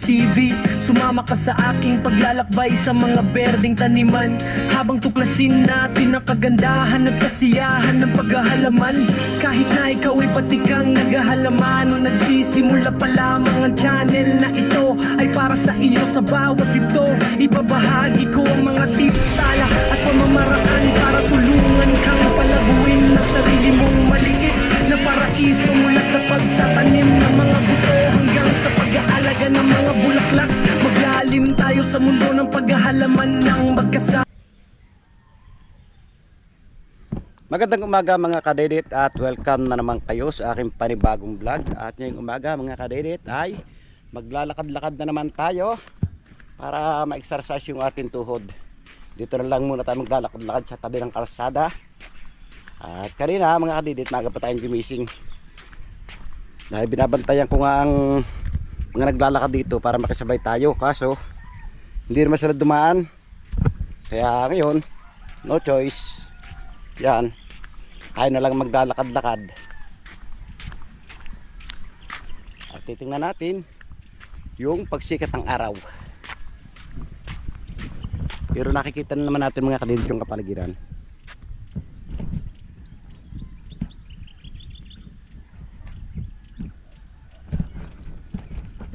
TV. Sumama ka sa aking paglalakbay sa mga berdeng taniman, habang tuklasin natin ang kagandahan at kasiyahan ng paghahalaman. Kahit na ikaw ay patikang naghahalaman o nagsisimula pa lamang, ang channel na ito ay para sa iyo. Sa bawat ito, ibabahagi ko ang mga tips, tala at pamamaraan para tulungan kang palaguin na sarili mong maliit na paraiso, mula sa pagtatanim ng mga buto hanggang sa pag-aalaga ng mga bulaklak. Maglalim tayo sa mundo ng paghahalaman ng magkasama. Magandang umaga mga kadedit at welcome na naman kayo sa aking panibagong vlog. At ngayong umaga mga kadedit ay maglalakad-lakad na naman tayo para ma-exercise yung ating tuhod. Dito na lang muna tayo maglalakad-lakad sa tabi ng kalsada. At kanina mga kadedit, maaga pa tayong gumising dahil binabantayan ko nga ang mga naglalakad dito para makisabay tayo, kaso hindi naman sila dumaan. Kaya ngayon no choice, yan, tayo na lang maglalakad-lakad. At titingnan natin yung pagsikat ng araw. Pero nakikita na naman natin mga kadedit yung kapaligiran.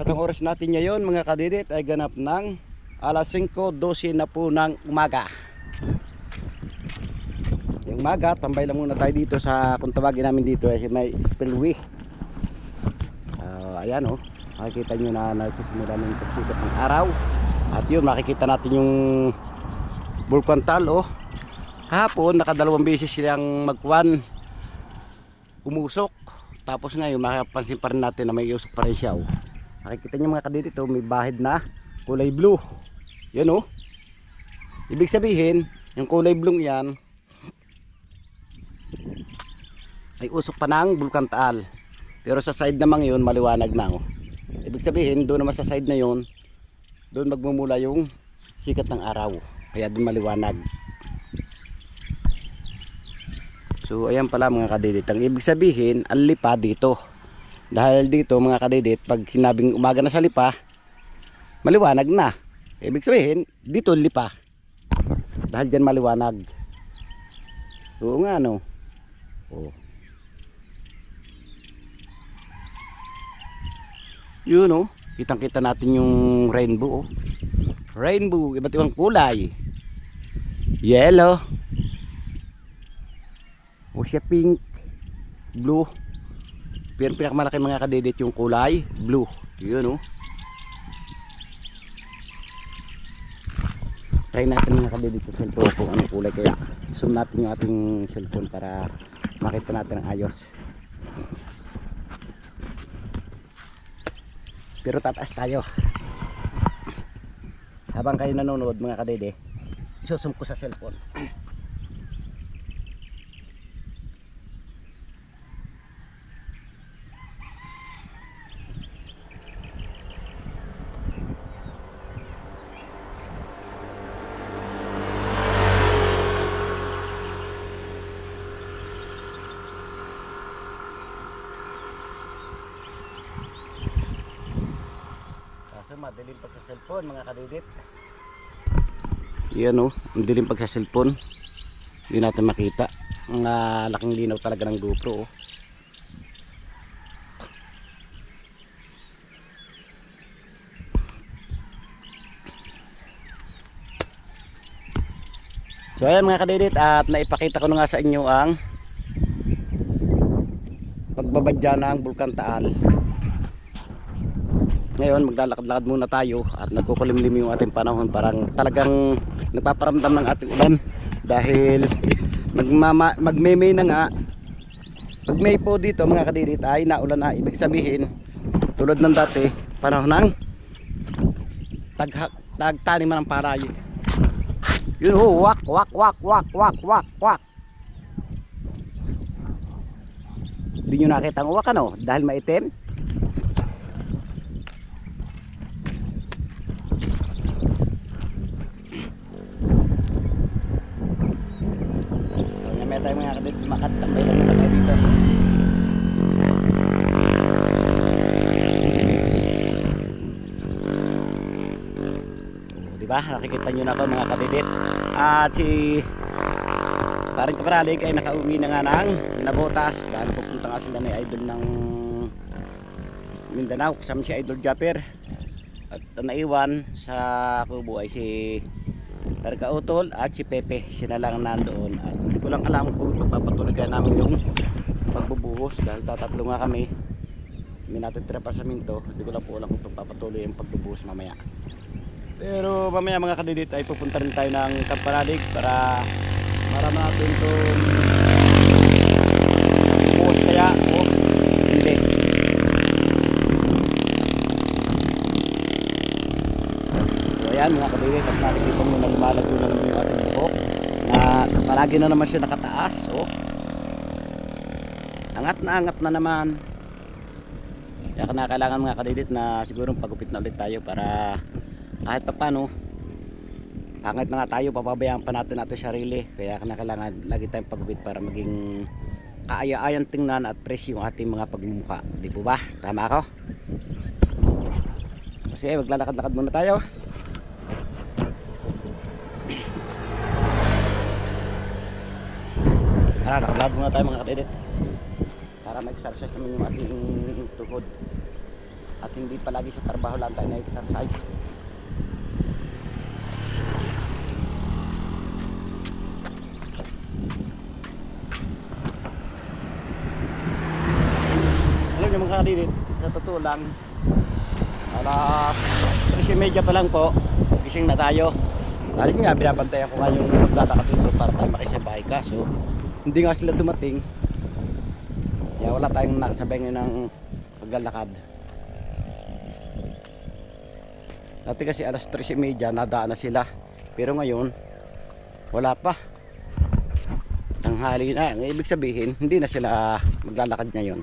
At ang oras natin ngayon mga kadedit ay ganap ng alas 5:12 na po ng umaga. Yung umaga, tambay lang muna tayo dito sa, kung tawagin namin dito ay may spillway. Ayan o, makikita nyo na nagsisimula ng pagsikat ng araw. At yun, makikita natin yung Bulkantal o. Kahapon nakadalawang beses silang umusok. Tapos ngayon makapansin pa rin natin na may usok pa rin siya o. Nakikita nyo mga kadedit, may bahid na kulay blue. Yan o. Ibig sabihin, yung kulay blue yan ay usok pa ng Bulkantal. Pero sa side naman yun, maliwanag na o. Ibig sabihin, doon naman sa side na yun, doon magmumula yung sikat ng araw. Kaya doon maliwanag. So ayan pala mga kadedit, ang ibig sabihin, ang lipa dito. Dahil dito mga kadedit, pag hinabing umaga na sa lipa, maliwanag na. Ibig sabihin, dito lipa. Dahil dyan maliwanag. Oo nga no. Oh. Yun oh, kitang kita natin yung rainbow oh. Rainbow, iba't ibang kulay. Yellow. O siya pink, blue. Pero pinakamalaki mga kadedit yung kulay blue. Yun oh. Try natin mga kadedit sa cellphone kung anong kulay, kaya zoom natin yung ating cellphone para makita natin ang ayos. Pero tataas tayo. Habang kayo nanonood mga kadede, isusum ko sa cellphone. Madilim pag sa cellphone mga kadedit. Yan o, madilim pag sa cellphone, hindi natin makita. Ang laking linaw talaga ng GoPro oh. So ayan mga kadedit, at naipakita ko na nga sa inyo ang pagbabadya ng Bulkantal. Ngayon maglalakad-lakad muna tayo at nagkukulimlim yung ating panahon. Parang talagang nagpaparamdam ng ating ulan dahil magme-May na nga. Pag May po dito mga kadedit ay naulan na. Ibig sabihin tulad ng dati, panahon ng tagtaniman ng paray. Yun ho, wak wak wak wak wak wak wak. Hindi nyo nakita ang wak ano dahil maitim. Tayo mga kadedit, makatambay lang muna tayo dito. Diba? Nakikita nyo na ako mga kadidit. At si parang kaparalig ay nakauwi na nga ng Nabotas dahil pupunta nga sila na idol ng Mindanao kasama si Idol Japper. At naiwan sa kubo ay si Targa Utol at si Pepe. Sila lang nandoon. At hindi ko lang alam kung papatuloy kaya namin yung pagbubuhos dahil tatatlo nga kami. May natitira pa sa minto. Hindi ko lang po alam kung papatuloy yung pagbubuhos mamaya. Pero mamaya mga kadidit ay pupunta rin tayo ng Kaparalig para natin itong buhos kaya o hindi. Ayan mga kadidit, at nakikita mo na lumalago na naman yung ating buhok na palagi na naman siya nakataas. Oh. Angat na naman. Kaya kailangan mga kadidit na sigurong pagupit na ulit tayo para kahit pa paano pangit na nga tayo, papabayaan pa natin sarili. Kaya kailangan lagi tayong pagupit para maging kaaya-ayang tingnan at fresh yung ating mga pagmumukha. Di po ba? Tama ako? Kasi maglalakad-lakad muna tayo. Nakalad muna tayo mga kadidit para ma-exercise naman yung ating tuhod at hindi palagi sa trabaho lang tayo na-exercise. Alam nyo mga kadidit, sa totoo lang alas 3:30 pa lang po gising na tayo. Dahil nga binabantayan ko nga yung maglalakad dito para tayo makisabay, kaso hindi nga sila dumating. Kaya wala tayong nakasabay ngayon ng paglalakad. Dati kasi alas 3:30 nadaan na sila. Pero ngayon wala pa. Tanghali na. Ibig sabihin hindi na sila maglalakad ngayon.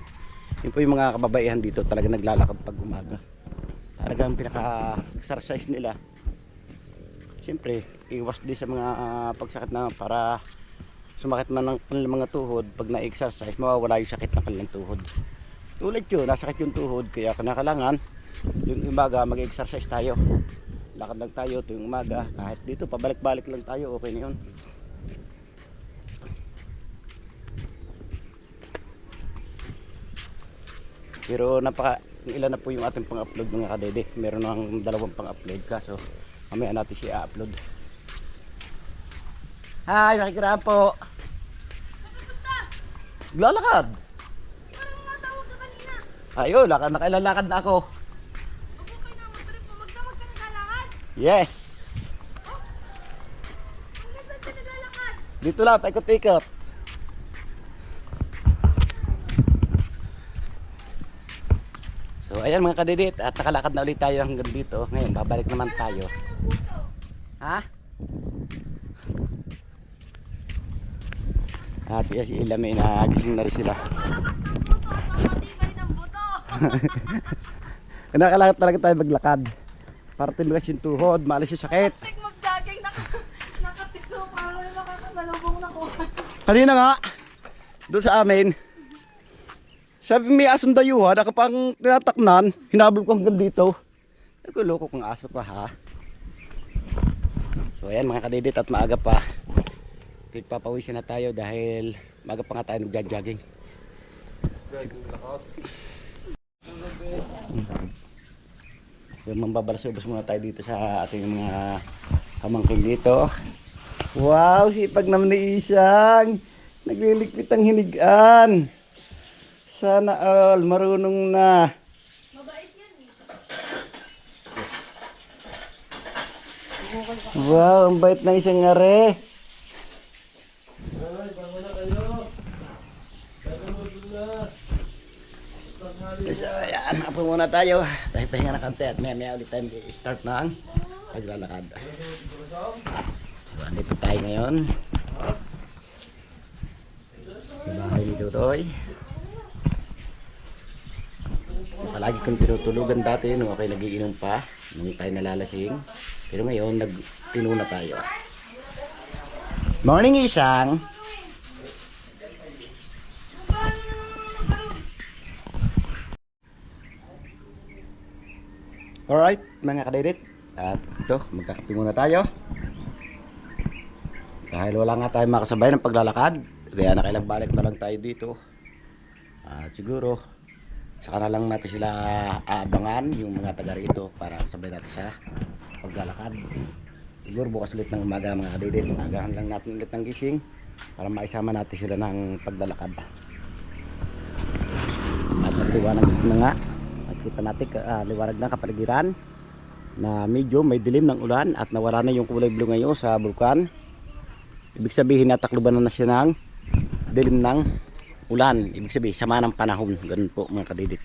Yun po yung mga kababaihan dito talaga naglalakad pag umaga. Talagang pinaka-exercise nila. Siyempre iwas din sa mga pagsakit na para sumakit man ng kanilang mga tuhod. Pag na-exercise mawawala yung sakit ng kanilang tuhod. Tulad yun, nasakit yung tuhod. Kaya kailangan yung umaga mag-exercise tayo. Lakad lang tayo tuwing umaga. Kahit dito pabalik-balik lang tayo, okay na yun. Pero ilan na po yung ating pang-upload mga kadede. Meron ng 2 pang-upload, kaso mamaya natin siya upload. Hi, makikiraan po. Lalakad. Parang natawag ka kanina. Ayun, nakailalakad na ako. Okay na, magtrip mo. Magdamag ka naglalakad. Yes. Hanggang saan ka naglalakad? Dito lang, paikot-ikot. So ayan mga kadidit, at nakalakad na ulit tayo hanggang dito. Ngayon, babalik naman tayo. Ha? At si Ilame na gising na rin sila. Matibay ng buto. Kailangan talaga tayo maglakad para tilugas yung tuhod, maalis yung sakit. Tek mag-jogging nakatiso para may makakasalubong na ko. Kanina nga, doon sa amin, sabi may asong dayuhan, nakapang tinataknan, hinabol ko hanggang dito. Nakuloko kong aso pa ha. So ayan mga kadidit, at maaga pa. Papawisin na tayo dahil maaga pa nga tayo nagja-jogging. So mambabalas-ubas muna tayo dito sa ating mga pamangkin dito. Wow, sipag naman ni Isang. Nagliligpit ang hinigaan. Sana all marunong na. Mabait yan eh. Wow, ang bait ng isang are. So, ayan, apo muna tayo. Pahinga na kante at maya ulit tayo start ng paglalakad. So, andito tayo ngayon sa bahay ni Tutoy. Palagi kong tinutulugan dati nung ako'y nagiinom pa, nung tayo nalalasing. Pero ngayon, nagtinuna tayo. Morning, Isang! Alright, mga kadidit. At ito, magkakape muna tayo. Dahil wala nga tayong makasabay ng paglalakad, kaya nakailang balik na lang tayo dito. At siguro saka na lang natin sila aabangan, yung mga taga rito, para sabay natin sa paglalakad. Siguro bukas ulit ng umaga mga kadidit, agahan lang natin ulit ng gising para maisama natin sila ng paglalakad. At liwanag na nga, at kita natin liwanag na kapaligiran na medyo may dilim ng ulan at nawala na yung kulay blue ngayon sa bulkan. Ibig sabihin natakluban na siya ng dilim ng ulan, ibig sabihin sama ng panahon. Ganun po mga kadidit.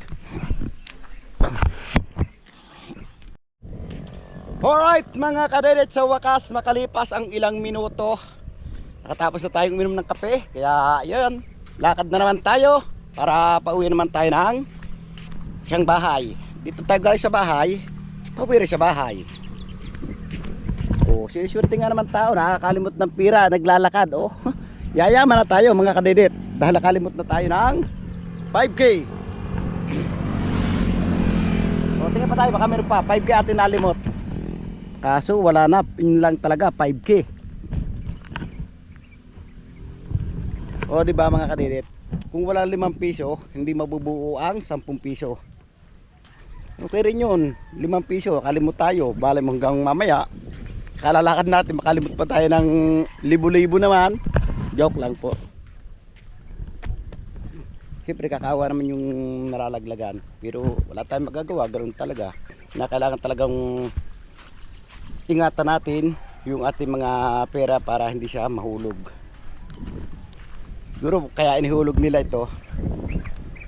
Alright mga kadidit, sa wakas makalipas ang ilang minuto, nakatapos na tayong uminom ng kape. Kaya yun, lakad na naman tayo para pauwi naman tayo ng isang bahay. Dito tayo galing sa bahay, pauwi rin sa bahay. O siniswerte nga naman tao, nakakalimot ng pira, naglalakad. O yayaman na tayo mga kadidit dahil nakalimot na tayo ng 5K. O tingnan pa tayo, baka meron pa 5K atin nalimot. Kaso wala na, yun lang talaga 5K. O diba mga kadidit, kung wala 5 piso hindi mabubuo ang 10 piso. Okay rin yun, 5 piso kalimot tayo, bale hanggang mamaya kalalakad natin makalimot pa tayo ng libo-libo naman. Joke lang po. Siyempre kakaawa naman yung nalalaglagan, pero wala tayong magagawa, ganoon talaga na kailangan talagang ingatan natin yung ating mga pera para hindi siya mahulog. Siguro kaya inihulog nila ito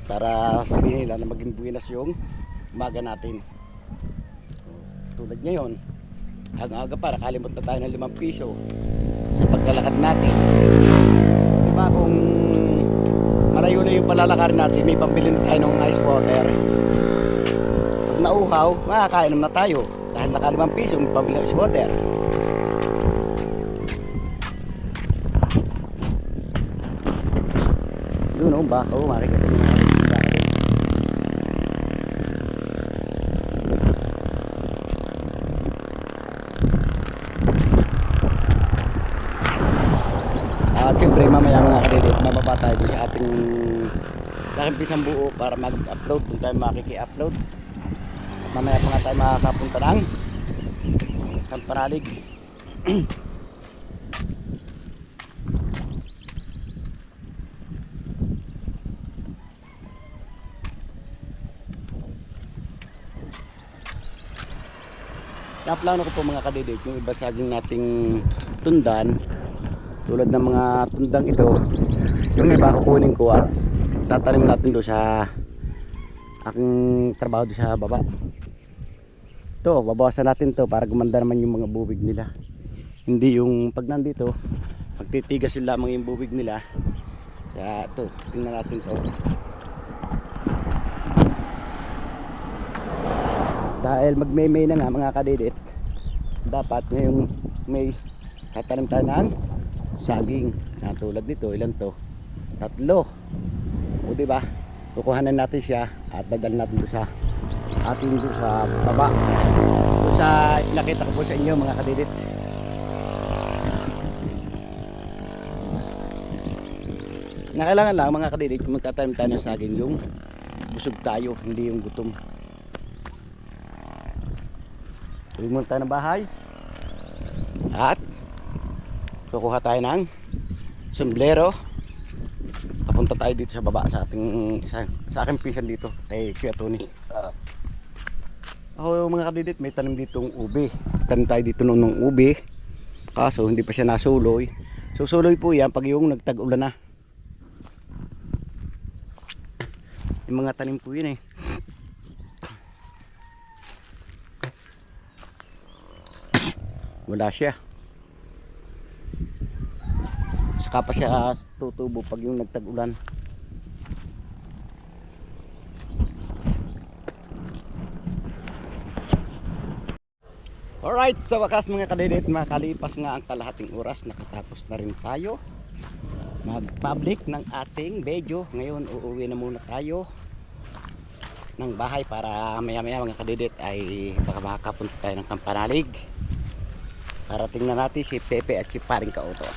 para sabihin nila na maging buwinas yung umaga natin. Tulad ngayon, aga-aga para kalimot na tayo ng 5 piso sa paglalakad natin. Diba kung malayo na yung palalakarin natin, may pambilin tayo ng ice water. Pag nauhaw, makakainom na tayo dahil naka 5 piso may pambilin ng ice water. Yun o ba? Oo, makikita nyo na. At siyempre mamaya mga kadidit, mababa tayo din sa ating pisang buo para mag-upload kung tayo makiki-upload. At mamaya pa nga tayo makakapunta ng Kampanalig. Naplano ko po mga kadidit yung iba saging nating tundan, tulad ng mga tundang ito, yung iba kukunin ko at tatanim natin doon sa aking trabaho doon sa baba. Ito, babawasan natin to para gumanda naman yung mga bubig nila, hindi yung pag nandito magtitigas yung lamang yung bubig nila. Kaya ito, tingnan natin to. Dahil magmay-may na nga mga kadidit, dapat ngayong may tatanim tayo ng saging na tulad dito. Ilan to? 3. O diba, kukuhanan natin siya at dadalhin natin doon sa atin doon sa baba, doon sa nakita ko po sa inyo mga kadidit. Na kailangan lang mga kadidit kung magtatanim tayo ng saging yung busog tayo, hindi yung gutom. Uwi muna tayo ng bahay at kukuha tayo ng sombrero. Papunta tayo dito sa baba sa ating sa aking pisan dito kay Kuya Tony. Ako mga kadidit, may tanim ditong ube. Tanim tayo dito noon ng ube, kaso hindi pa siya nasuloy. Susuloy po yan pag yung nagtag-ulan na. Yung mga tanim po yun eh. Wala siya, saka pa siya tutubo pag yung nagtag-ulan. Alright, sa wakas mga kadidit, makalipas nga ang kalahating oras, nakatapos na rin tayo mag-public ng ating video. Ngayon uuwi na muna tayo ng bahay para maya maya mga kadidit ay baka makapunta tayo ng Kampanalig para tingnan natin si Pepe at si Paring Kauto.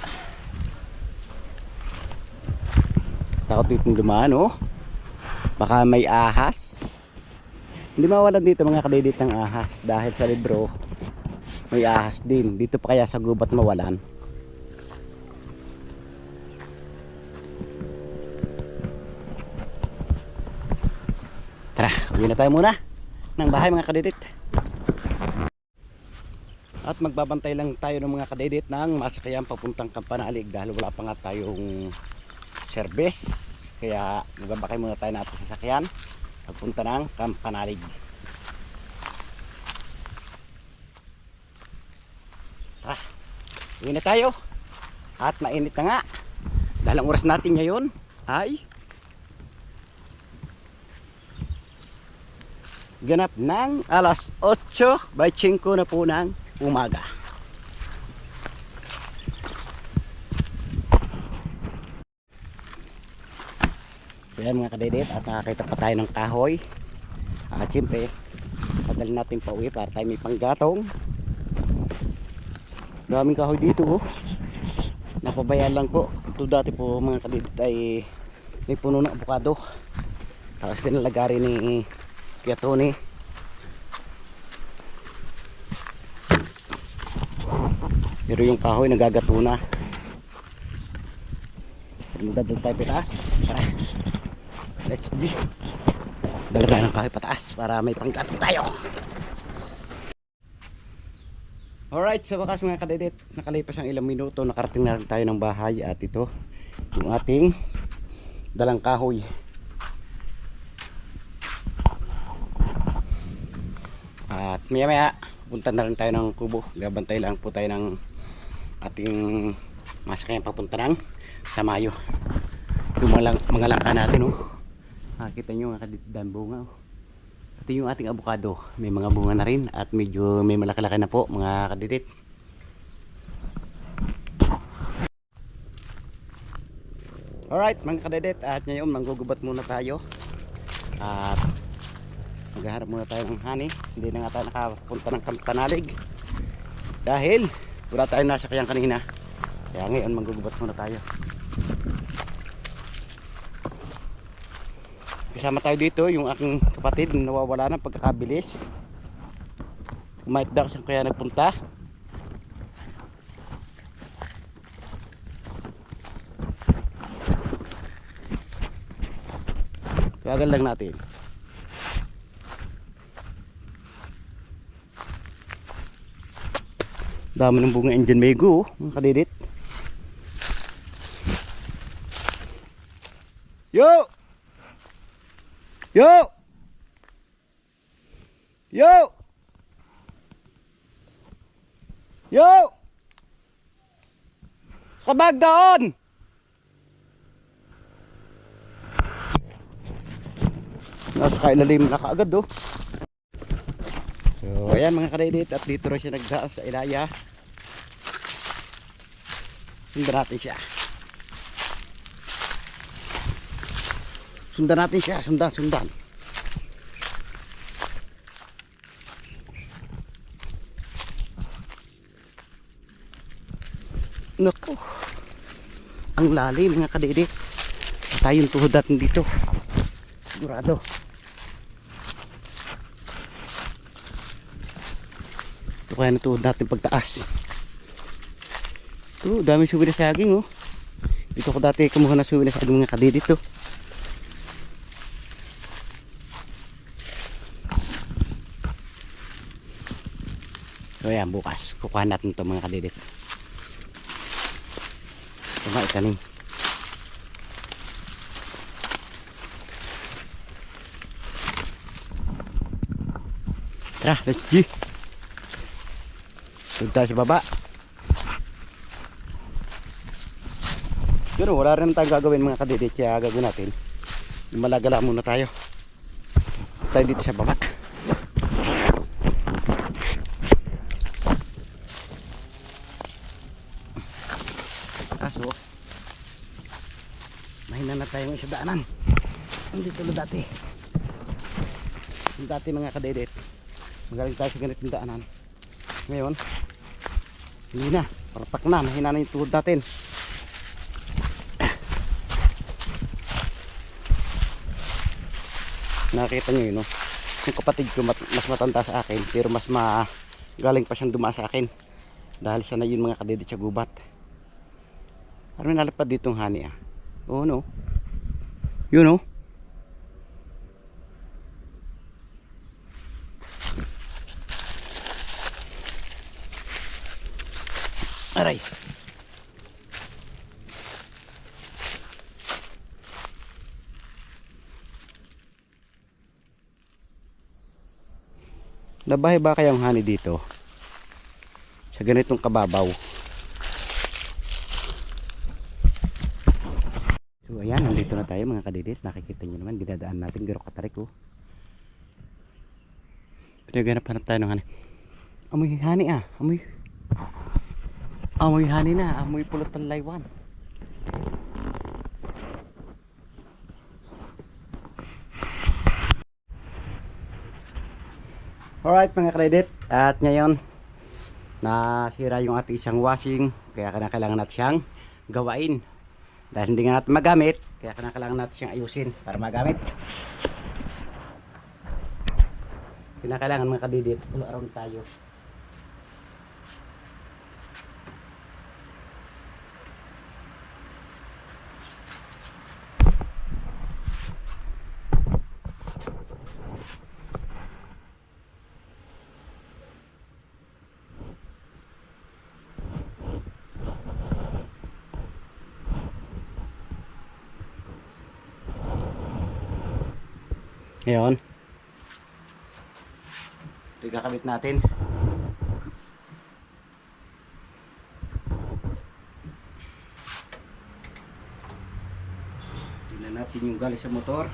Takot dito dumaan oh, baka may ahas. Hindi mawalan dito mga kadidit ng ahas dahil sa libro may ahas din. Dito pa kaya sa gubat mawalan? Tara, uwi na tayo muna ng bahay mga kadidit. At magbabantay lang tayo ng mga kadidit ng masakyan papuntang Kampanalig dahil wala pa nga tayong service. Kaya magbabakay muna tayo natin sa sasakyan papunta ng Kampanalig. Tara, uwi na tayo. At mainit na nga dahil ang oras natin ngayon ay ganap ng alas 8:05 na po ng umaga. Ayan mga kadidit, at nakakita pa tayo ng kahoy. At siyempre padalhin natin pa uwi para tayo may panggatong. Daming kahoy dito oh. Napabayaan lang po. Ito dati po mga kadidit ay may puno ng abukado. Tapos pinalagari ni Kuya Tony. Pero yung kahoy nagagato na. Magdadal tayo pataas. Tara, let's go. Dala tayo ng kahoy pataas para may panggato tayo. Alright, sa wakas mga kadidit, nakalipas ang ilang minuto, nakarating na rin tayo ng bahay. At ito yung ating dalang kahoy. At maya maya punta na rin tayo ng kubo. Gabantay lang po tayo ng ating masakyan papunta ng Samayo. Yung mga langka natin oh. Nakikita nyo mga kadidit, bunga oh. Pati yung ating abukado may mga bunga na rin at medyo may malaki-laki na po mga kadidit. Alright mga kadidit, at ngayon manggugubat muna tayo. At maghaharap muna tayo ng honey. Hindi na nga tayo nakapunta ng Kampanalig dahil wala tayong nasakyan kanina. Kaya ngayon manggugubat muna tayo. Kasama tayo dito yung aking kapatid na nawawala ng pagkakabilis. Kumait daw saan kaya nagpunta. Kagal lang natin. Dami ng bunga Indian Mango mga kadidit. Yo! Yo! Yo! Yo! Kabag doon! Nasa kailalim na kaagad oh. So ayan mga kadidit, at dito rin siya nagdaas sa ilaya. Sundan natin siya. Sundan natin siya. Sundan. Naku. Ang lalim mga kadidit. Tayong tuhod natin dito. Sigurado. Ito kaya na tuhod natin pagtaas. Ito, dami suwi na saging oh. Dito ko dati kumuha na suwi na saging mga kadidit oh. So yan, bukas kukuha natin ito mga kadidit. Ito nga itanim. Tara, let's go. Punta sa baba. Pero wala rin tayong gagawin mga kadidit. Kaya gagawin natin, malagala muna tayo. Tayo dito sa baba. Kaso mahina na tayong isa daanan. Hindi tulad dati. Yung dati mga kadedit, magaling tayo sa ganitong daanan. Ngayon, hindi na, parapak na, mahina na yung tuhod natin. Nakita nyo yun, no? Yung kapatid ko mas matanda sa akin, pero mas galing pa siyang dumaan sa akin. Dahil sana yun mga kadedit sa gubat. Parang may nalipad ditong hani ah. Oo no. Yun no. Aray. Nabahay ba kayang hani dito? Sa ganitong kababaw. So ayan, nandito na tayo mga kadidit. Nakikita nyo naman, dinadaan natin garo katarik oh. Pinaghanap-hanap tayo ng hani. Amoy hani ah, amoy hani na, amoy pulot ng laywan. Alright mga kredit, at ngayon nasira yung ating isang washing, kaya kailangan natin siyang gawain. Dahil hindi nga natin magamit, kaya kailangan natin siyang ayusin para magamit. Kailangan mga kadidit, all around tayo. Ngayon, ito yung kakabit natin. Tingnan natin yung gali sa motor.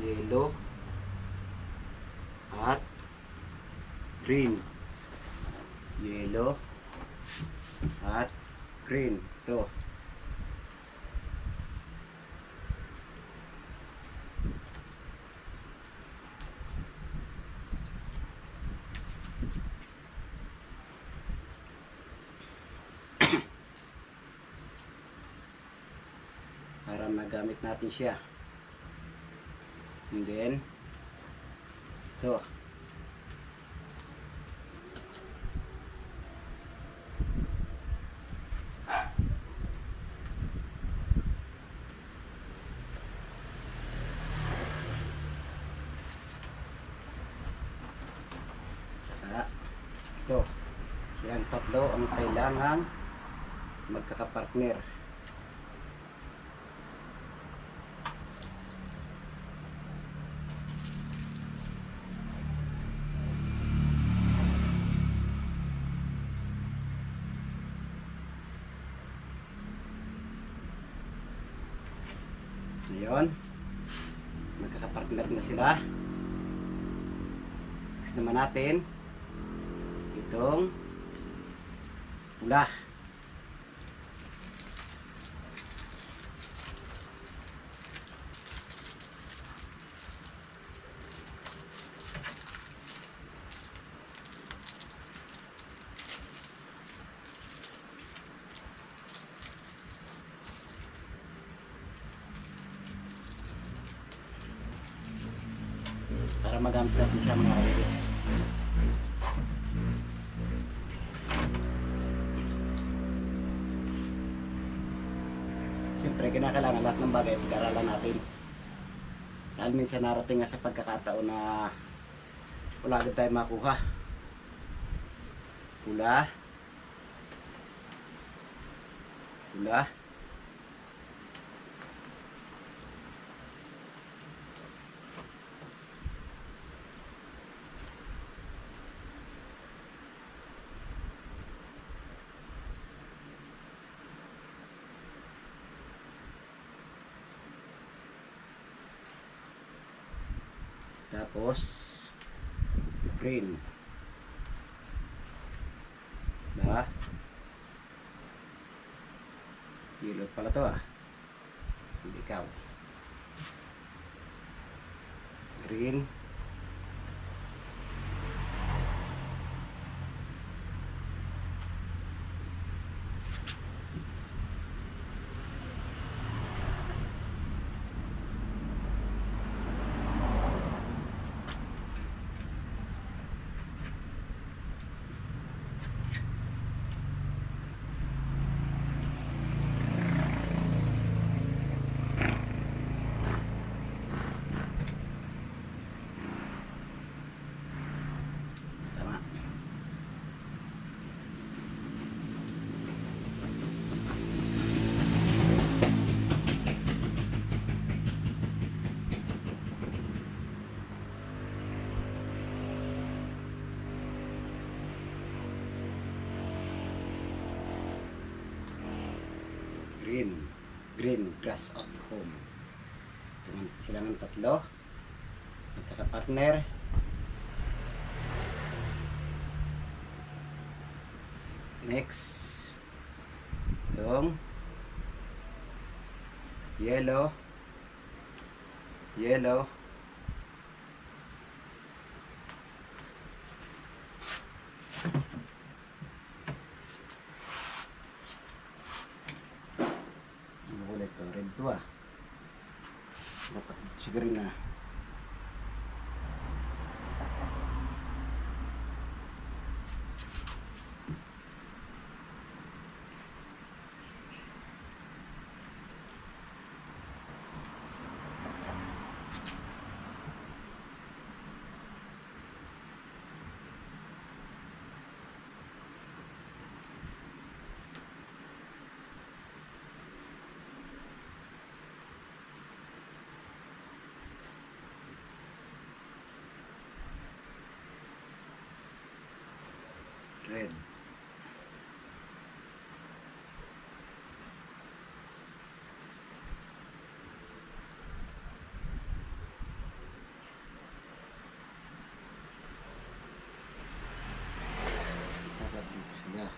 Yellow at green. Yellow at green. Ito. Para magamit natin siya. And then ito. Saka ito. Yan tatlo ang kailangan magkakapartner. Ngayon, magkakapartner na sila. Next naman natin itong pula. Para magamit natin siya mga kapatid. Siyempre kinakailangan lahat ng bagay pag-aralan natin. Dahil minsan narating nga sa pagkakataon na wala agad tayo makuha. Pula. Pula. Tapos green. Diba? Yellow pala to ah. Hindi ikaw. Green. Tama. Green grass at home. Sila ng tatlo magkaka-partner. Next itong yellow ulit to, red to dapat si green na. Red. Dapat dito sila.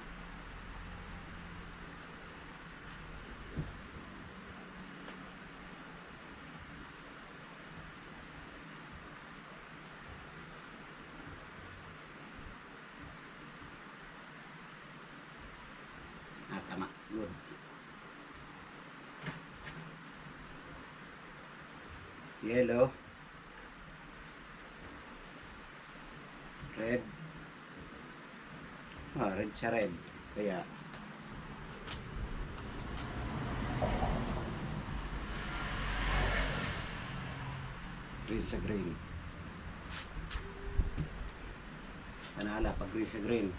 Tama. Good. Yellow. Red. Red siya red. Kaya green sa green. Panala pag green sa green.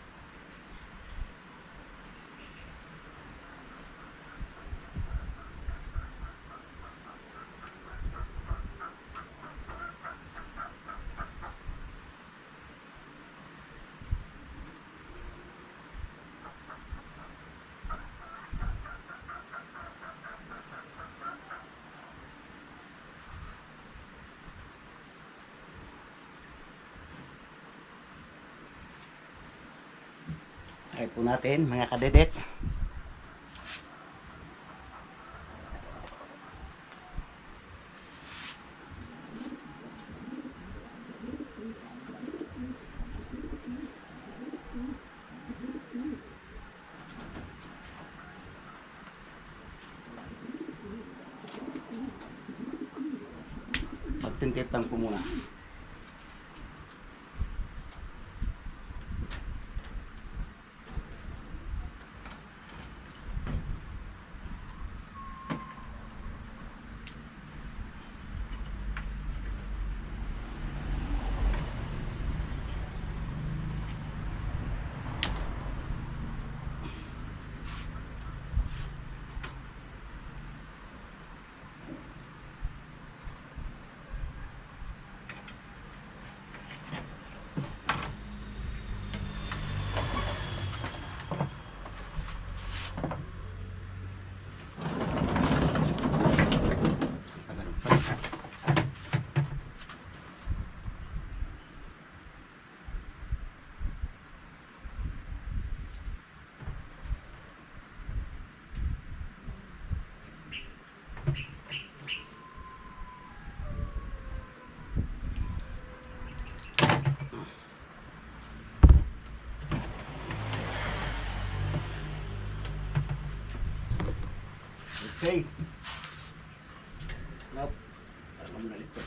Try po natin mga kadedet. Pagtintip lang po muna. Okay. Nope. Para mamalito.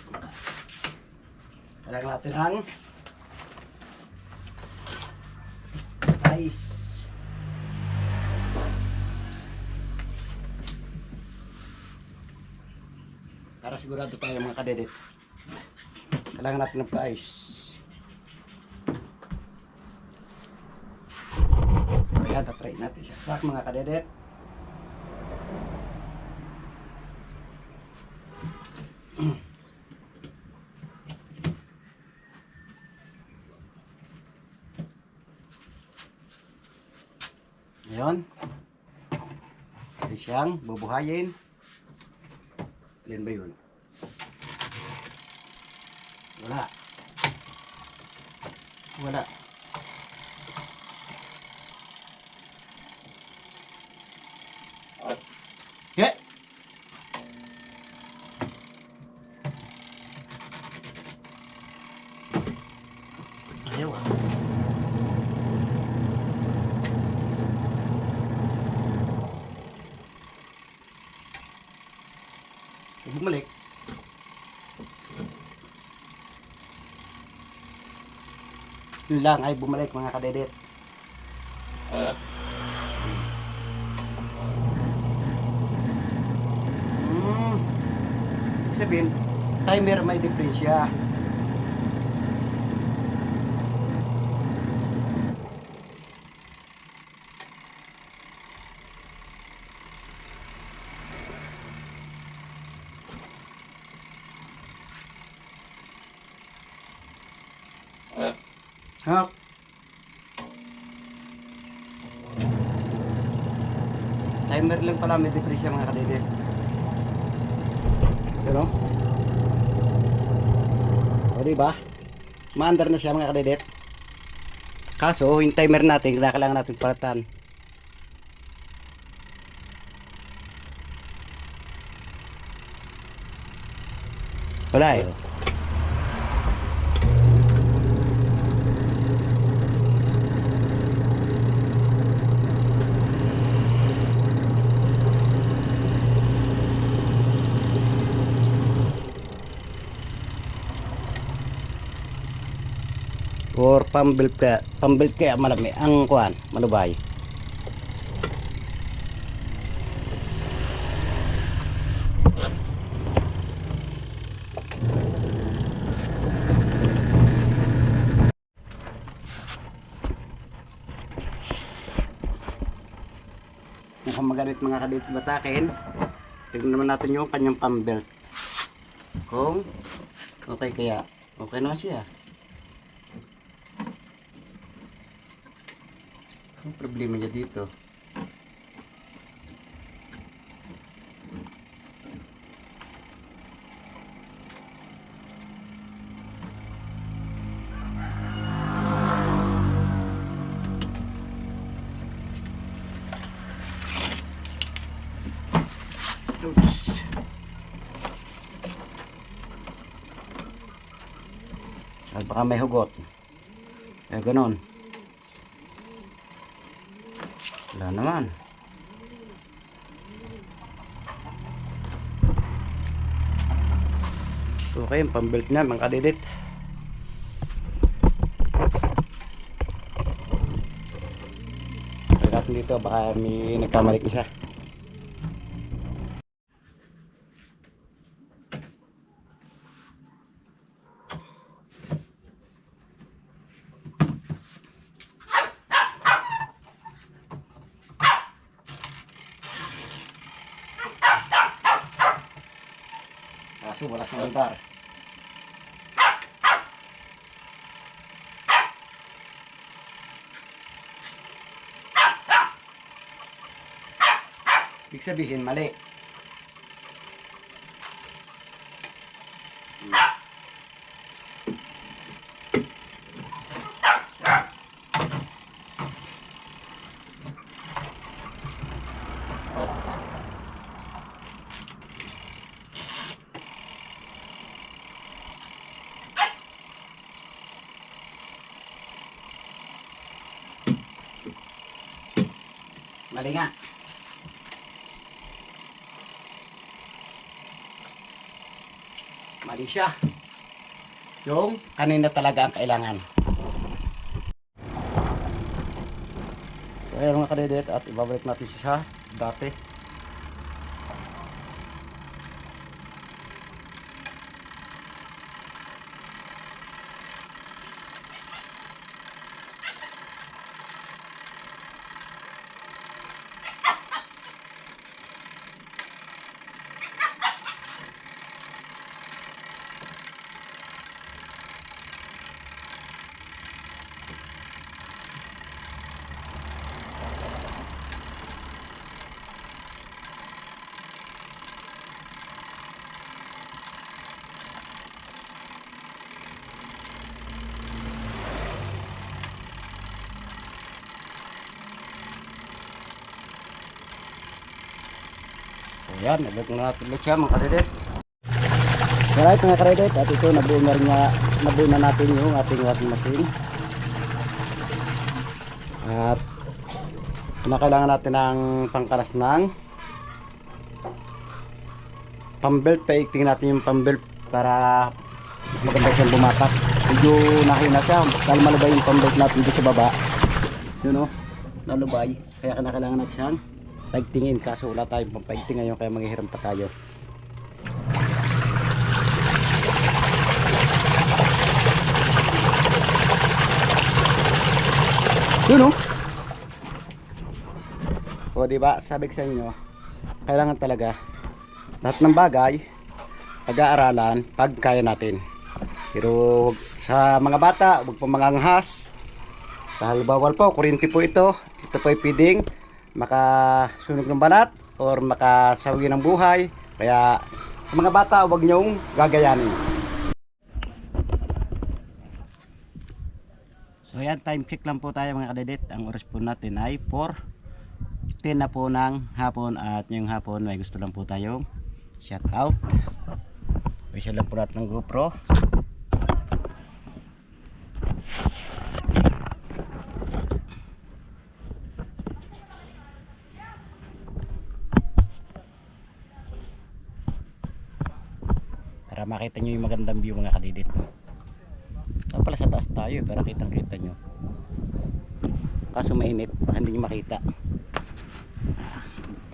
Kailangan natin ang ice. Para sigurado tayo mga kadedit. Kailangan natin ng ice. Ayan, tatry natin siya. Sak mga kadedit. Ngayon, pwede siyang bubuhayin. Alin ba yun? Wala. Wala. Yeah. Ayaw ah. Bumalik. Yun lang ay bumalik mga kadedit. Sabihin, timer may diferensya. Ha? Timer lang pala may diferensya mga kadedit. Pero o diba? Maandar na siya mga kadedit. Kaso yung timer natin kailangan natin palatan. Wala eh. Or pambuild kaya malami ang kuan malubay. Kung magamit mga kadit batakin, tignan naman natin yung kanyang pambuild. Kung okay kaya okay na siya. Ang problema niya dito. Oops. Ay, baka may hugot. Kaya ganon. Wala naman. Okay, yung pambelt na mga kadidit. Pagkatapos dito baka may nagkamalik isa. Kaso wala sa lugar. Ibig sabihin mali. Mali nga. Mali siya. Yung kanina talaga ang kailangan. So ayan mga kadidit, at ibabalik natin siya dati. Ayan, naglag na natin ulit siya mga kadidit. Alright mga kadidit, at ito nabuo na natin yung ating washing machine. At kailangan natin ng pangkalas ng pambelt. Paiktingin natin yung pambelt para maganda siyang bumatak. Medyo nahina siya dahil malubay yung pambelt natin dito sa baba. Yun o, nalubay. Kaya kailangan natin siyang paigtingin, kaso wala tayong pampaigting ngayon kaya manghihiram pa tayo. Yun o diba, sabi ko sa inyo, kailangan talaga lahat ng bagay pag-aaralan pag kaya natin. Pero sa mga bata, huwag po manganghas dahil bawal po, kuryente po ito po ay pwedeng makasunog ng balat or makasawi ng buhay. Kaya sa mga bata, huwag nyong gagayanin. So yan, time check lang po tayo mga kadidit. Ang oras po natin ay 4:10 na po ng hapon. At ngayong hapon may gusto lang po tayong shout out. Special lang po natin ng GoPro. Para makita nyo yung magandang view mga kadidit. Saan pala sa taas tayo para kitang kita nyo. Kaso mainit, hindi nyo makita.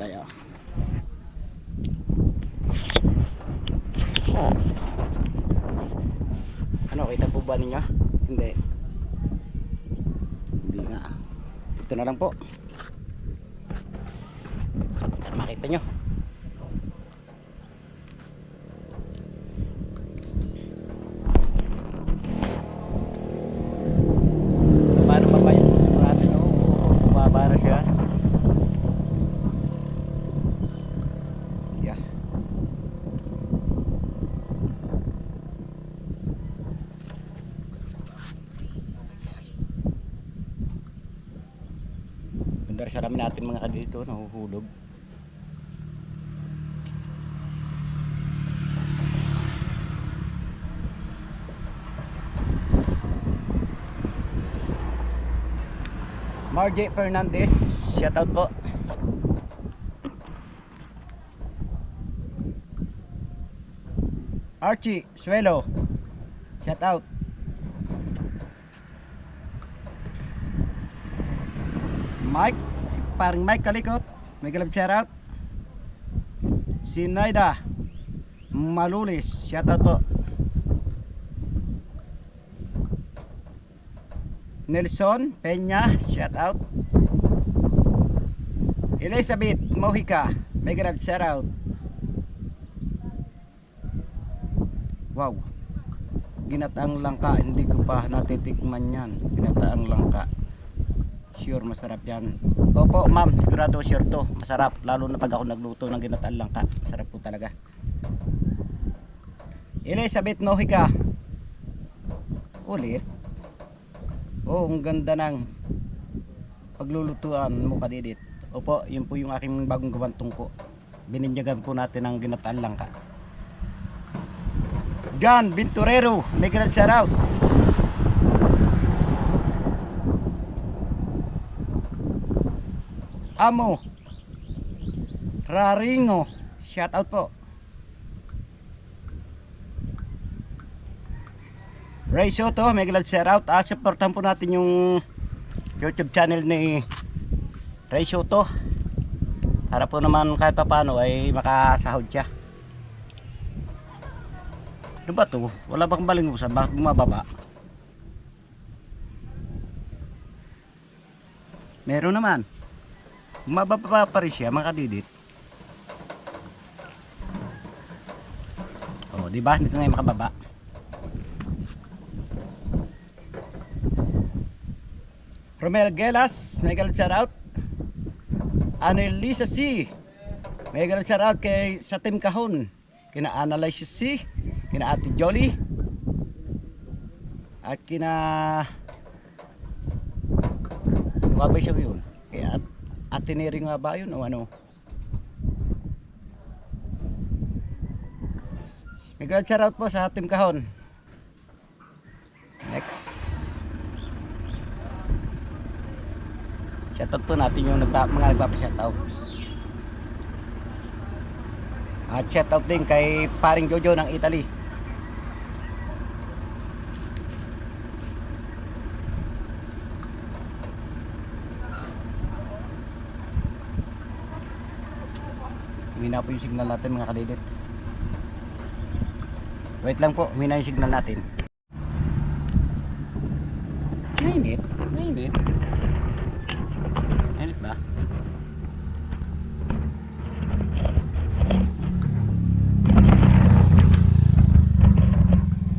Tayo. Ano, kita po ba ninyo? Hindi. Hindi nga. Ito na lang po. Para makita nyo. Sa dami natin mga kadito nahuhulog. Margie Fernandez, shout out po. Archie Suelo, shout out. Mike, parang Mike Kalikot, may galab shout out. Si Naida Malulis, shout out po. Nelson Peña, shout out. Elizabeth Mojica, may galab shout out. Wow, ginataang langka, hindi ko pa natitikman yan. Ginataang langka, sure masarap yan. Opo ma'am, sigurado sure to, masarap. Lalo na pag ako nagluto ng ginataan langka, masarap po talaga. Elizabeth Mojica ulit. Oh, ang ganda ng paglulutuan mo kadidit. Opo, yun po yung aking bagong gawang tungko. Bininyagan po natin ng ginataan langka. John Binturero, may grand shout out. Amo Raringo, shout out po. Ray Soto, may glad share out. Supportan po natin yung YouTube channel ni Ray Soto para po naman kahit pa paano ay makasahod siya. Ano ba to? Wala bang balingusan? Bakit bumababa? Meron naman. Bumababa pa rin siya mga kadidit. O, diba? Dito ngayon makababa. Romel Gelas, may galang shout out. Annalisa C, may galang shout out kay sa Team Kahon, kina Analyze C, kina Ate Jolly, at kina ano ba siya yun? Kaya Ate Neri nga ba yun o ano? May galang shout out po sa Team Kahon. Next. Shoutout po natin yung mga nagpapashoutout. At shoutout din kay paring Jojo ng Italy. Humina po yung signal natin mga kadidit. Wait lang po, humina yung signal natin. Mainit, mainit. Mainit ba?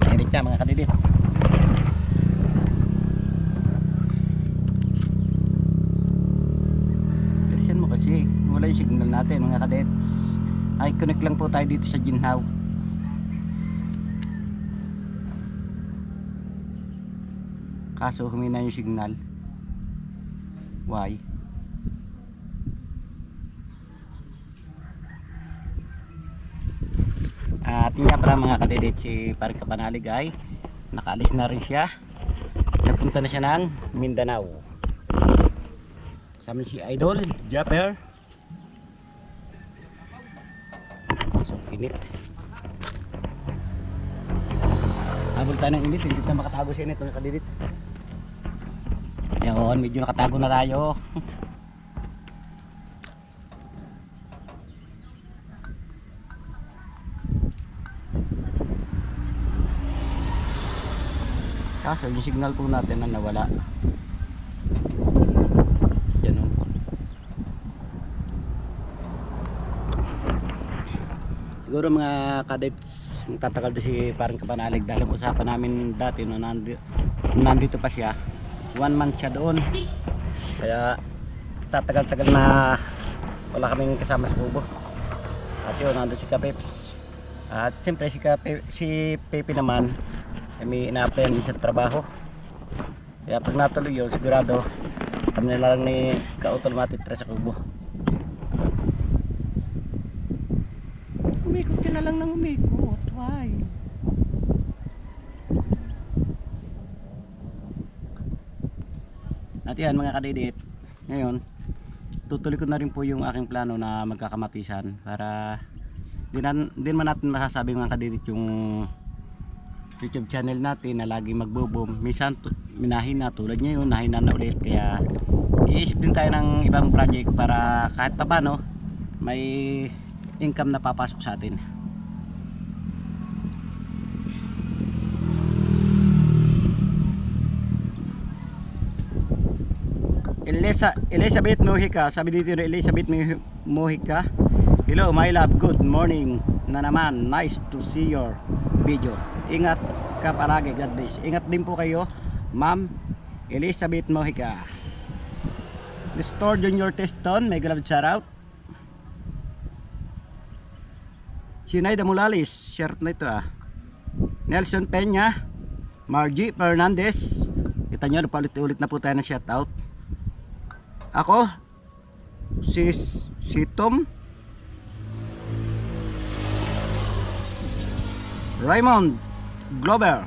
Mainit siya mga kadidit. Bilisan mo kasi wala yung signal natin mga kadits. Ay connect lang po tayo dito sa Ginhaw. Kaso humina yung signal. Why? At yun nga pala mga kadidit, si paring Kapanalig ay nakaalis na rin siya. Napunta na siya ng Mindanao. Kasama si Idol Japper. So init. Habol tayo ng init, hindi na makatago sa init mga kadidit. Yan, medyo nakatago na tayo. Kaso yung signal po natin na nawala. Yan o. Siguro mga kadets, tatagal doon si parang Kapanalig dahil ang usapan namin dati no, nandito pa siya, 1 month siya doon. Kaya tatagal-tagal na wala kaming kasama sa kubo. At yun, nandun si Kapeps. At siyempre si Pepe naman may ina-applyan din sa trabaho. Kaya pag natuloy yun, sigurado kami na lang ni ka-automatic tra sa kubo. Umikot ka na lang ng umikot. Why? At yan mga kadidit, ngayon tutuloy ko na rin po yung aking plano na magkakamatisan para din man natin masasabi mga kadidit yung YouTube channel natin na lagi magbo-boom. Minsan minahina, tulad ngayon nahina na ulit, kaya iisip din tayo ng ibang project para kahit pa paano may income na papasok sa atin. Elizabeth Mojica, sabi dito na Elizabeth Mojica, hello my love, good morning na naman, nice to see your video. Ingat ka palagi, God bless. Ingat din po kayo, Ma'am Elizabeth Mojica. Nestor Junior Teston, may galab shout out. Sinayda Mulalis, share na ito ah. Nelson Peña, Margie Fernandez, kita nyo, paulit-ulit na po tayo na shout out. Ako, si Tom Raymond Glover,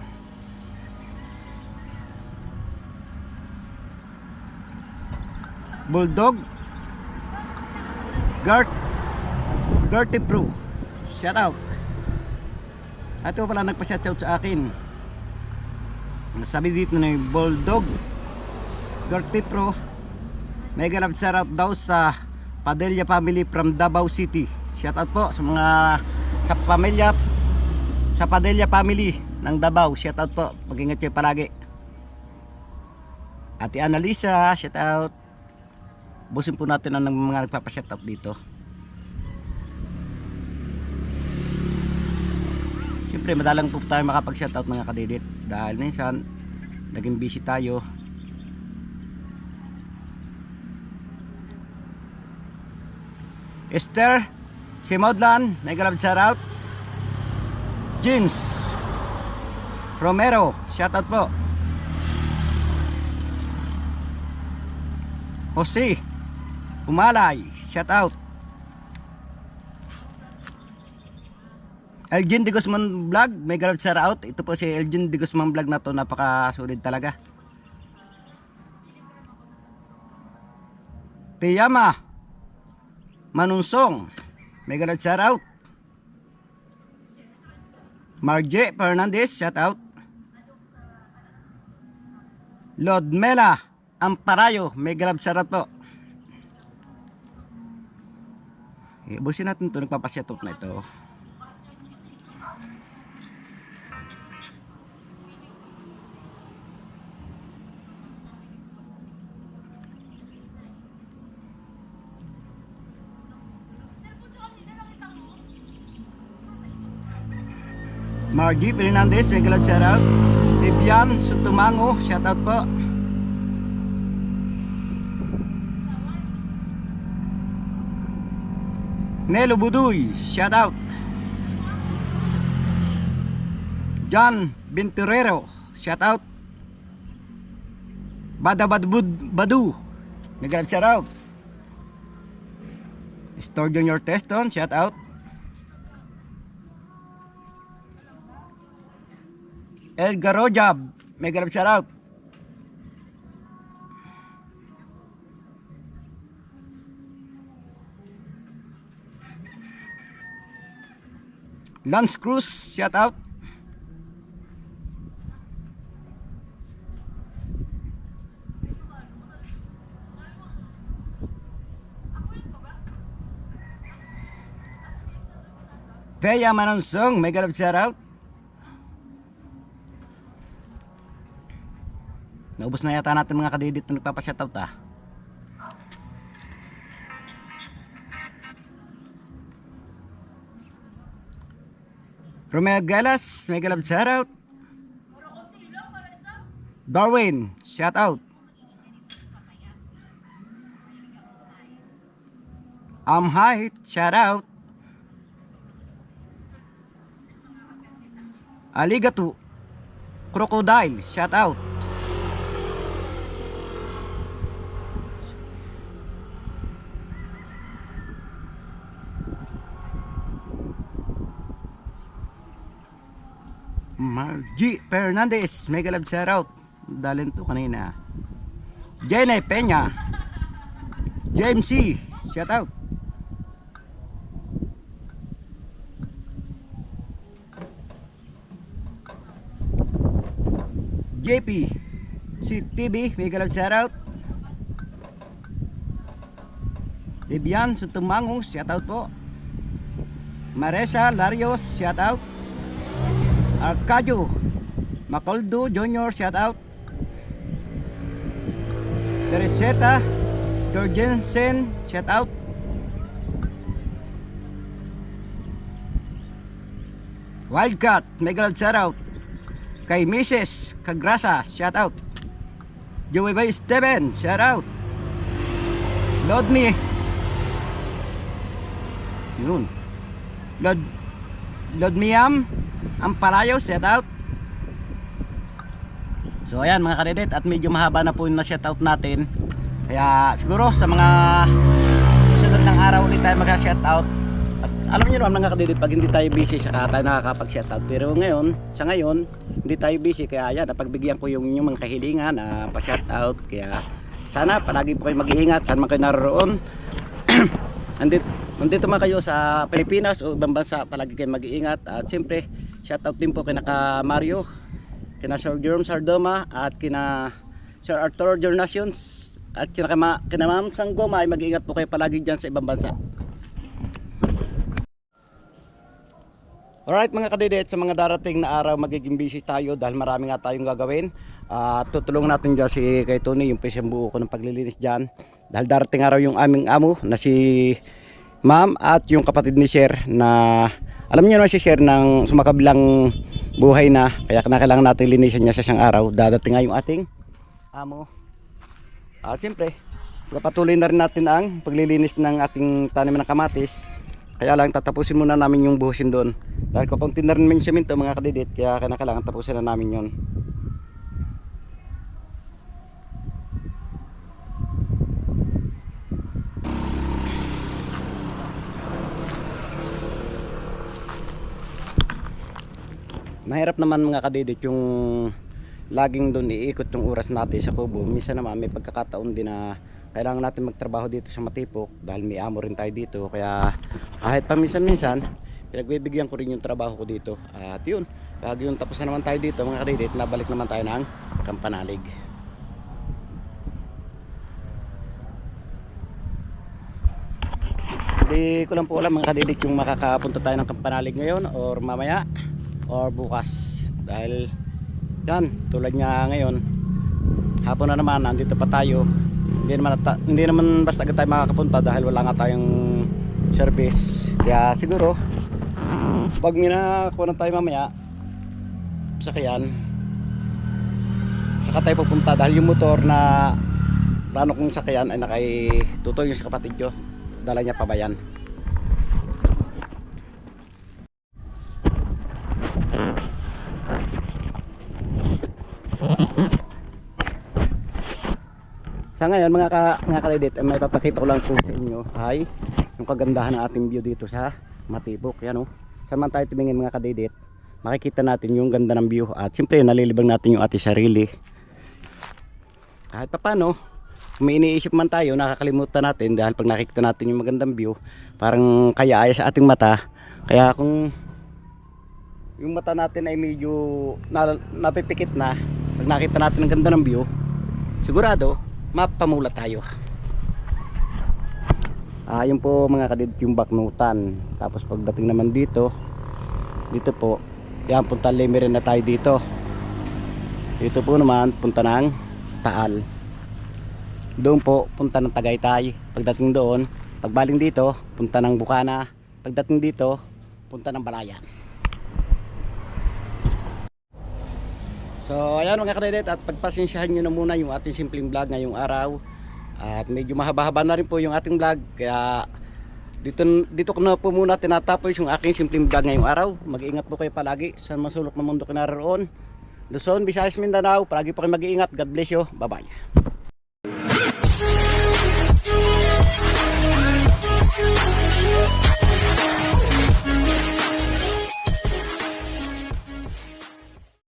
Bulldog Gertie Pro, shout out. At ito pala nagpa-shout out sa akin, Nasabi dito na yung Bulldog Dirty Pro. Mega love shoutout daw sa Padilla family from Davao City. Shoutout po sa mga sa pamilya sa Padilla family ng Davao. Shoutout po. Mag-ingat kayo palagi. Ate Annalisa, shoutout. Busin po natin ang mga nagpapa-shoutout dito. Siyempre madalang po tayo makapag-shoutout mga kadidit dahil minsan naging busy tayo. Esther Simodlan, mega love shoutout. James Romero, shoutout po. Jose Umalay, shoutout. Elgin de Guzman Vlog, mega love shoutout. Ito po si Elgin de Guzman Vlog na to, napaka-solid talaga. Tiyama Manunsong, mega love shoutout. Marje Fernandez, shoutout. Lord Mela Amparayo, mega love shoutout po. Ibusin natin ito, nagpapashoutout na ito. Margie Fernandez, mega love shoutout. Tibian Sutumango, shoutout po. Nelo Buduy, shoutout. John Venturero, shoutout. Badu, mega love shoutout. Store Junior Teston, shoutout. Edgar Rojab, mega love shoutout. Lance Cruz, shoutout. Thea Manonsong, mega love shoutout. Naubos na yata natin mga kadidit na nagpapashoutout ah. Romeo Galas, mega love shoutout. Darwin, shoutout. Height, shoutout. Aligato Crocodile, shoutout. Margie Fernandez, mega love shoutout. Dalin to kanina. Jenny Peña, JMC, shoutout. JP CTV, mega love shoutout. Debian Sutumango, shoutout po. Maresa Larios, shoutout. Arcadio Macoldo Jr., shoutout. Tereseta Jorgensen, shoutout. Wildcat, mega love shoutout. Kay Mrs. Cagrasa, shoutout. Joey Bay Steven, shoutout. Load me. Yun. Load Miam Amparayo, shoutout. So ayan mga kadidit, at medyo mahaba na po yung na-shoutout natin. Kaya siguro sa mga susunod ng araw ulit tayo mag-shoutout. At alam niyo naman mga kadidit, pag hindi tayo busy saka tayo nakakapag-shoutout. Pero ngayon, sa ngayon, hindi tayo busy. Kaya ayan, napagbigyan ko yung inyong mga kahilingan na pa-shoutout. Kaya sana palagi po kayo mag-iingat saan man kayo naroon. Nandito man kayo sa Pilipinas o ibang bansa, palagi kayo mag-iingat. At siyempre shoutout din po kay naka Mario, kina Sir Jerome Sardoma at kina Sir Arturo Jornacions at kina Ma'am Sanggoma ay mag-iingat po kayo palagi dyan sa ibang bansa. Alright mga kadidet, sa mga darating na araw magiging busy tayo dahil marami nga tayong gagawin. Tutulungan natin dyan si kay Tony, yung presyon buo ko ng paglilinis dyan. Dahil darating araw yung aming amo na si Ma'am at yung kapatid ni Sir na alam niyo naman si Sir ng sumakabilang buhay na. Kaya kailangan natin linisan niya sa isang araw. Dadating nga yung ating amo. At siyempre, patuloy na rin natin ang paglilinis ng ating tanim ng kamatis. Kaya lang tatapusin muna namin yung buhusin doon. Dahil kukunti na rin mensyamento mga kadidit. Kaya kailangan tapusin na namin yon. Mahirap naman mga kadidit yung laging doon iikot yung oras natin sa kubo. Minsan naman may pagkakataon din na kailangan natin magtrabaho dito sa Matipok dahil may amo rin tayo dito. Kaya kahit paminsan-minsan pinagbibigyan ko rin yung trabaho ko dito. At yun, pag yun tapos na naman tayo dito mga kadidit, nabalik naman tayo ng Kampanalig. Hindi ko lang po alam mga kadidit yung makakapunta tayo ng Kampanalig ngayon or mamaya or bukas. Dahil yan, tulad nga ngayon hapon na naman, nandito pa tayo. Hindi naman basta agad tayo makakapunta dahil wala nga tayong service. Kaya siguro pag minakuha na tayo mamaya sakyan, saka tayo pupunta dahil yung motor na plano kong sakyan ay nakitutoy yung sa kapatid ko, dala niya pa bayan. Sa ngayon mga kalidit, may papakita ko lang po sa inyo ay yung kagandahan ng ating view dito sa Matipok. Yan o, saan man tayo tumingin mga kalidit, makikita natin yung ganda ng view. At siyempre nalilibang natin yung ating sarili. Kahit pa paano, kung may iniisip man tayo, nakakalimutan natin. Dahil pag nakikita natin yung magandang view, parang kaya sa ating mata. Kaya kung yung mata natin ay medyo napipikit na, pag nakita natin ang ganda ng view, sigurado mapamulat tayo. Yun po mga kadidit yung Baknutan. Tapos pagdating naman dito po, yan, punta Lemiren na tayo dito. Dito po naman punta ng Taal. Doon po punta ng Tagaytay. Pagdating doon, pagbaling dito punta ng Bukana. Pagdating dito punta ng Balayan. So ayan mga kadidit, at pagpasensyahan nyo na muna yung ating simpleng vlog ngayong araw. At medyo mahaba-haba na rin po yung ating vlog. Kaya dito ko na po muna tinatapos yung aking simpleng vlog ngayong araw. Mag-iingat po kayo palagi sa masulok na mundo kinararoon. Luzon, Visayas, Mindanao, palagi po kayo mag-iingat. God bless you. Bye bye.